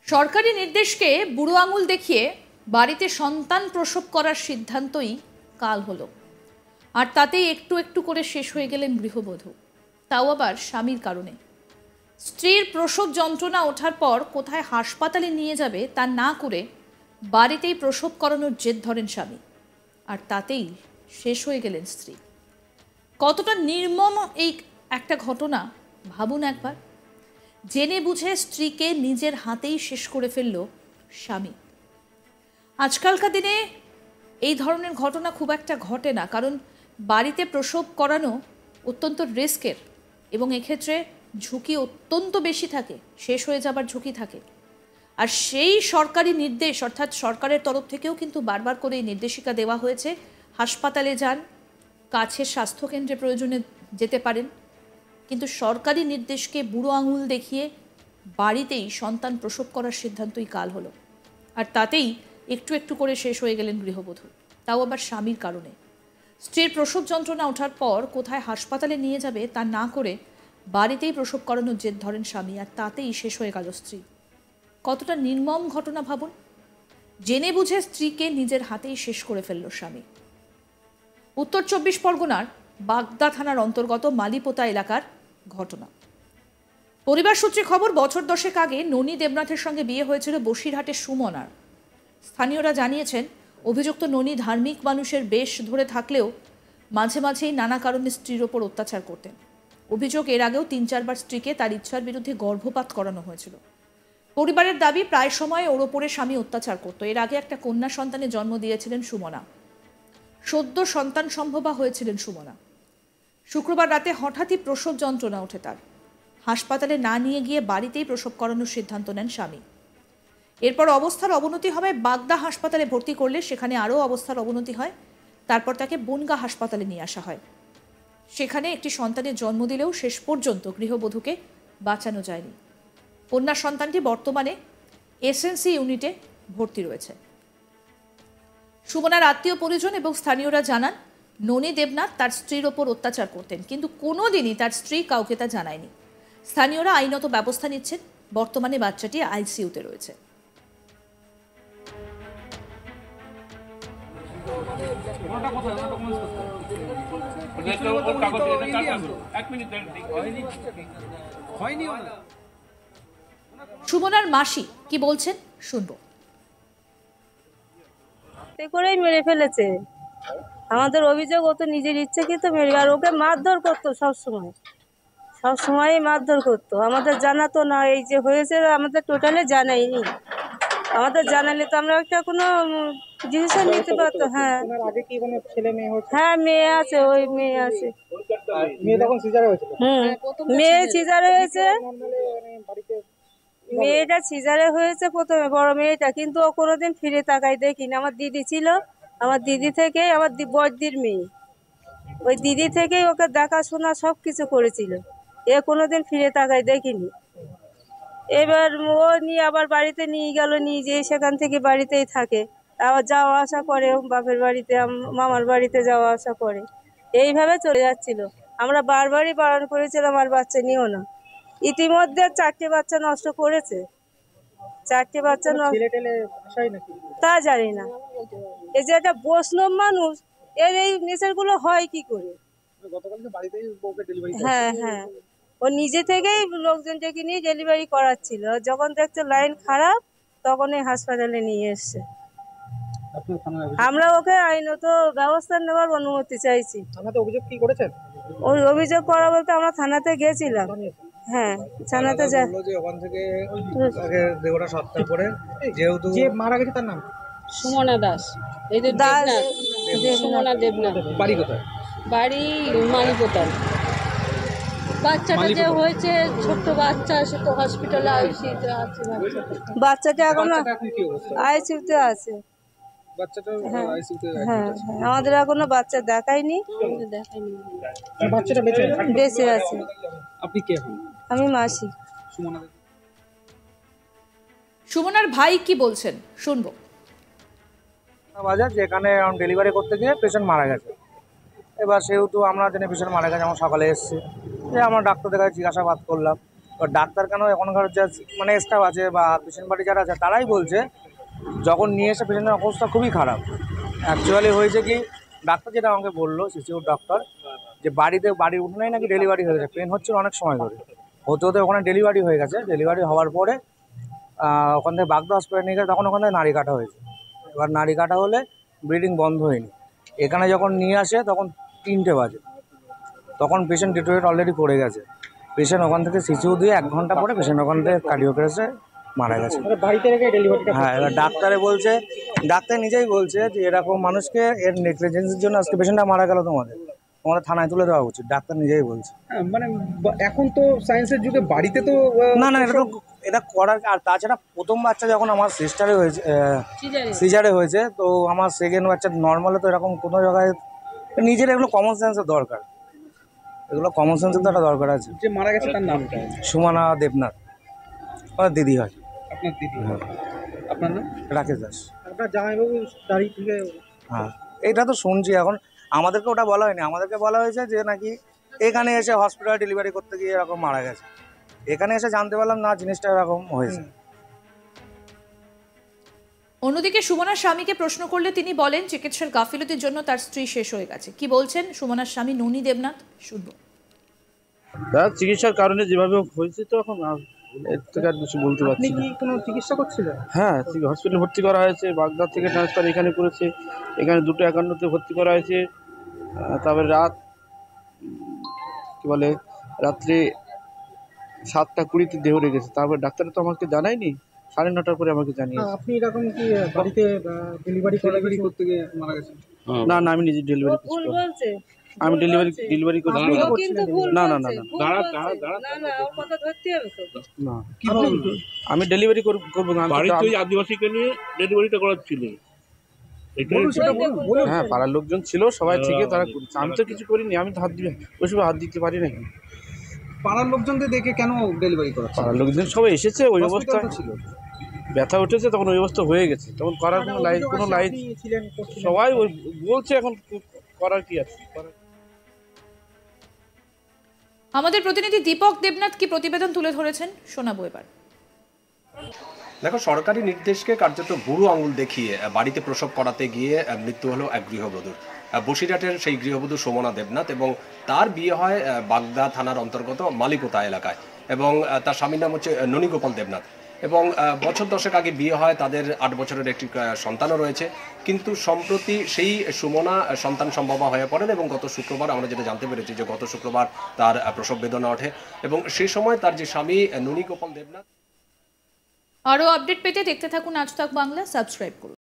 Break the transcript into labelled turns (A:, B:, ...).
A: সরকারি নির্দেশকে বুড়ো আঙুল দেখিয়ে বাড়িতে সন্তান প্রসব করার সিদ্ধান্তই কাল হলো। আর তাতেই একটু একটু করে শেষ হয়ে গেলেন গৃহবধূ, তাও আবার স্বামীর কারণে। স্ত্রীর প্রসব যন্ত্রণা ওঠার পর কোথায় হাসপাতালে নিয়ে যাবে তা না করে বাড়িতেই প্রসব করানোর জেদ ধরেন স্বামী, আর তাতেই শেষ হয়ে গেলেন স্ত্রী। কতটা নির্মম এই একটা ঘটনা ভাবুন একবার। জেনে বুঝে স্ত্রীকে নিজের হাতেই শেষ করে ফেলল স্বামী। আজকালকার দিনে এই ধরনের ঘটনা খুব একটা ঘটে না, কারণ বাড়িতে প্রসব করানো অত্যন্ত রিস্কের এবং এক্ষেত্রে ঝুঁকি অত্যন্ত বেশি থাকে, শেষ হয়ে যাবার ঝুঁকি থাকে। আর সেই সরকারি নির্দেশ, অর্থাৎ সরকারের তরফ থেকেও কিন্তু বারবার করে এই নির্দেশিকা দেওয়া হয়েছে, হাসপাতালে যান, কাছের স্বাস্থ্যকেন্দ্রে প্রয়োজনে যেতে পারেন, কিন্তু সরকারি নির্দেশকে বুড়ো আঙুল দেখিয়ে বাড়িতেই সন্তান প্রসব করার সিদ্ধান্তই কাল হলো। আর তাতেই একটু একটু করে শেষ হয়ে গেলেন গৃহবধূ, তাও আবার স্বামীর কারণে। স্ত্রীর প্রসব যন্ত্রণা ওঠার পর কোথায় হাসপাতালে নিয়ে যাবে তা না করে বাড়িতেই প্রসব করানোর জেদ ধরেন স্বামী, আর তাতেই শেষ হয়ে গেল স্ত্রী। কতটা নির্মম ঘটনা ভাবুন। জেনে বুঝে স্ত্রীকে নিজের হাতেই শেষ করে ফেলল স্বামী। উত্তর 24 পরগনার বাগদা থানার অন্তর্গত মালিপোতা এলাকার ঘটনা। পরিবার সূত্রে খবর, বছর 10 আগে ননী দেবনাথের সঙ্গে বিয়ে হয়েছিল বসিরহাটের সুমনার। স্থানীয়রা জানিয়েছেন, অভিযুক্ত ননী ধার্মিক মানুষের বেশ ধরে থাকলেও মাঝে মাঝেই নানা কারণে স্ত্রীর ওপর অত্যাচার করতেন। অভিযোগ, এর আগেও 3-4 বার স্ত্রীকে তার ইচ্ছার বিরুদ্ধে গর্ভপাত করানো হয়েছিল। পরিবারের দাবি, প্রায় সময় ওর ওপরে স্বামী অত্যাচার করত। এর আগে একটা কন্যা সন্তানের জন্ম দিয়েছিলেন সুমনা, সদ্য সন্তান সম্ভবা হয়েছিলেন সুমনা। শুক্রবার রাতে হঠাৎই প্রসব যন্ত্রণা ওঠে তার। হাসপাতালে না নিয়ে গিয়ে বাড়িতেই প্রসব করানোর সিদ্ধান্ত নেন স্বামী। এরপর অবস্থার অবনতি হয়, বাগদা হাসপাতালে ভর্তি করলে সেখানে আরও অবস্থার অবনতি হয়। তারপর তাকে বনগাঁ হাসপাতালে নিয়ে আসা হয়। সেখানে একটি সন্তানের জন্ম দিলেও শেষ পর্যন্ত গৃহবধূকে বাঁচানো যায়নি। কন্যা সন্তানটি বর্তমানে এসএনসি ইউনিটে ভর্তি রয়েছে। সুমনার আত্মীয় পরিজন এবং স্থানীয়রা জানান, ননী দেবনাথ তার স্ত্রীর ওপর অত্যাচার করতেন, কিন্তু কোনোদিনই তার স্ত্রী কাউকে তা জানায়নি। স্থানীয়রা আইনত ব্যবস্থা নিচ্ছেন। বর্তমানে বাচ্চাটি আইসিইউতে রয়েছে। সুমনার মাসি কি বলছেন শুনবো।
B: করেই মেরে ফেলেছে। আমাদের অভিযোগ, ও তো নিজের ইচ্ছে কিন্তু মেরে, আর ওকে মারধর করতো সবসময় মারধর করতো। আমাদের জানাতো না, এই যে হয়েছে আমাদের টোটালি জানাইনি। আমাদের জানালে তো আমরা একটা কোনো ডিসিশন নিতে পারতো। হ্যাঁ, হ্যাঁ মেয়ে আছে, ওই মেয়ে আছে। মেয়ে সিজারে হয়েছে, মেয়েটা সিজারে হয়েছে প্রথমে, বড় মেয়েটা, কিন্তু ও কোনোদিন ফিরে তাকাই দেখিনি। আমার দিদি ছিল, আমার দিদি থেকে, আমার বড়দির মেয়ে, ওই দিদি থেকেই ওকে দেখাশোনা সব কিছু করেছিল। এ কোনোদিন ফিরে তাকাই দেখিনি। এবার ও নিয়ে আবার বাড়িতে নিয়ে গেল, নিয়ে যেয়ে সেখান থেকে বাড়িতেই থাকে, আবার যাওয়া আসা করে বাপের বাড়িতে, মামার বাড়িতে যাওয়া আসা করে, এইভাবে চলে যাচ্ছিল। আমরা বারবারই বারণ করেছিলাম আর বাচ্চা নিও না। ইতিমধ্যে 4টে বাচ্চা নষ্ট করেছে। 4টে বাচ্চা তা জানি না। এই যে একটা বৈষ্ণব মানুষ, এর এই নেচারগুলো হয় কি করে? হ্যাঁ হ্যাঁ, ও নিজে থেকেই লোকজন ডেকে নিয়ে ডেলিভারি করাচ্ছিল। যখন দেখছে লাইন খারাপ, তখন এই হাসপাতালে নিয়ে এসছে। আমরা ওকে আইনত ব্যবস্থা নেওয়ার অনুমতি চাইছি। ওই অভিযোগ করা বলতে আমরা থানাতে গেছিলাম। হ্যাঁ, থানাতে যাই।
C: ওখান থেকে দেহটা সৎকার করে, যেহেতু যে মারা গেছে তার নাম
D: সুমনা দাস, এই যে সুমনা দেবনাথ।
C: বাড়ি কোথায়?
D: বাড়ি মালিপোতায়। বাচ্চাটা যে হয়েছে ছোট্ট বাচ্চা, সে তো হসপিটালে আইসিইউতে আছে।
B: বাচ্চাটা এখন
C: কি অবস্থা?
B: আইসিইউতে আছে।
C: বাচ্চাটা আইসিইউতে
B: হ্যাঁ, আমাদের এখনো বাচ্চা দেখায়নি।
C: বাচ্চাটা
B: বেঁচে আছে।
C: আপনি কে হন?
B: আমি মাসি।
A: সুমনার ভাই কি বলছেন শুনবো।
C: বাজার যেখানে ডেলিভারি করতে গিয়ে পেশেন্ট মারা গেছে। এবার সেহেতু আমরা জেনে পেশেন্ট মারা গেছে, আমার সকালে এসছে, যে আমার ডাক্তারদের কাছে জিজ্ঞাসাবাদ করলাম এবার ডাক্তার কেন এখনকার যে মানে স্টাফ আছে বা পেশেন্ট পার্টি যারা আছে তারাই বলছে যখন নিয়ে এসে পেশেন্টের অবস্থা খুবই খারাপ। অ্যাকচুয়ালি হয়েছে কি, ডাক্তার যেটা আমাকে বললো সিসিউ ডক্টর, যে বাড়ির উঠোনেই নাকি ডেলিভারি হয়ে গেছে, পেন হচ্ছিল অনেক সময় ধরে, হতে হতে ওখানে ডেলিভারি হয়ে গেছে। ডেলিভারি হওয়ার পরে ওখান থেকে বাগদা হসপিটাল নিয়ে গেছে, তখন ওখান থেকে নাড়ি কাটা হয়েছে। এবার নাড়ি কাটা হলে ব্লিডিং বন্ধ হয়নি। এখানে যখন নিয়ে আসে তখন 3টে বাজে, তখন পেশেন্ট ডিটোরেট অলরেডি করে গেছে। পেশেন্ট ওখান থেকে সিসিউ দিয়ে 1 ঘন্টা পরে পেশেন্ট ওখান থেকে কার্ডিওক্রেসে মারা গেছে।
E: বাড়িতে রেখে ডেলিভারিটা?
C: হ্যাঁ, এবার ডাক্তার নিজেই বলছে যে এরকম মানুষকে এর নেগলিজেন্সের জন্য আজকে পেশেন্টটা মারা গেল, তোমাদের থানায় তুলে দেওয়া উচিত, ডাক্তার নিজেই বলছে।
E: মানে এখন তো সায়েন্সের যুগে বাড়িতে তো
C: না এটা করার। আর তাছাড়া প্রথম বাচ্চা যখন আমার সিস্টারে হয়েছে, সিজারে হয়েছে, তো আমার সেকেন্ড বাচ্চা নর্মালে তো এরকম কোনো জায়গায় নিজের এগুলো কমন সেন্সের দরকার, এগুলো কমন সেন্সের তো একটা দরকার আছে।
E: যে মারা গেছে তার নামটা?
C: সুমনা দেবনাথ, আমার দিদি হয়।
E: আপনার দিদি? আপনার নাম?
C: রাকেশ দাস।
E: আপনার জামাইবাবু দাঁড়িয়ে থেকে?
C: হ্যাঁ, এটা তো শুনছি। এখন আমাদেরকে ওটা বলা হয়নি, আমাদেরকে বলা হয়েছে যে নাকি এখানে এসে হসপিটালে ডেলিভারি করতে গিয়ে এরকম মারা গেছে। এখানে এসে জানতে পারলাম না জিনিসটা এরকম হয়েছে।
A: অন্যদিকে সুমনার স্বামীকে প্রশ্ন করলে তিনি বলেন চিকিৎসার গাফিলতির জন্য তার স্ত্রী শেষ হয়ে গেছে। কি বলছেন সুমনার স্বামী ননী দেবনাথ, শুনবো।
F: তার চিকিৎসার কারণে যেভাবে হয়েছে, তো এখন এর থেকে আর কিছু বলতে পারছি না।
E: কি কোনো চিকিৎসা করছিলেন?
F: হ্যাঁ, হসপিটালে ভর্তি করা হয়েছে, বাগদা থেকে ট্রান্সফার এখানে করেছে, এখানে 251-তে ভর্তি করা হয়েছে। তারপরে রাত্রে 7:20-তে দেহ রেখেছে। তারপরে ডাক্তার তো আমাকে জানায়নি, 9:30টার পরে আমাকে জানিয়েছে।
E: আপনি এরকম কি বাড়িতে ডেলিভারি করতে গিয়ে মারা গেছেন?
F: না, আমি নিজে ডেলিভারি
B: ভুল
F: করছি।
B: বলছে,
F: আমি ডেলিভারি করছি।
B: ও কিন্তু ভুল
F: না,
B: বলছে, ভুল বলছে। না ওর কথা ধরতে হবে তো।
F: না, আমি ডেলিভারি করবো না।
G: বাড়িতে আদিবাসীকে নিয়ে ডেলিভারিটা করাচ্ছিল।
F: হ্যাঁ, পাড়ার লোকজন ছিল, সবাই থেকে তারা করেছে। আমি তো কিছু করিনি, আমি তো ওইসব হাত দিতে পারি নাকি?
E: পাড়ার লোকজনদের দেখে কেন ডেলিভারি করা?
F: পাড়ার লোকজন সবাই এসেছে, ওই অবস্থা ছিল, ব্যথা উঠেছে, তখন ওই অবস্থা হয়ে গেছে, তখন করার কোনো লাইন সবাই ওই বলছে, এখন করার কি আছে?
A: আমাদের প্রতিনিধি দীপক দেবনাথ কি প্রতিবেদন তুলে ধরেছেন, শোনাবো এবার।
H: দেখো, সরকারি নির্দেশকে কার্যত বুড়ো আঙুল দেখিয়ে বাড়িতে প্রসব করাতে গিয়ে মৃত্যু হলো এক গৃহবধূর। বসিরহাটের সেই গৃহবধূ সুমনা দেবনাথ, এবং তার বিয়ে হয় বাগদা থানার অন্তর্গত মালিপোতা এলাকায়, এবং তার স্বামীর নাম হচ্ছে ননীগোপাল দেবনাথ। এবং বছর 10 আগে বিয়ে হয়, তাদের 8 বছরের একটি সন্তানও রয়েছে। কিন্তু সম্প্রতি সেই সুমনা সন্তান সম্ভবা হয়ে পড়েন, এবং গত শুক্রবার আমরা যেটা জানতে পেরেছি যে গত শুক্রবার তার প্রসব বেদনা ওঠে, এবং সেই সময় তার যে স্বামী ননীগোপাল দেবনাথ।
A: আরও আপডেট পেতে দেখতে থাকুন আজ তাক বাংলা, সাবস্ক্রাইব করুন।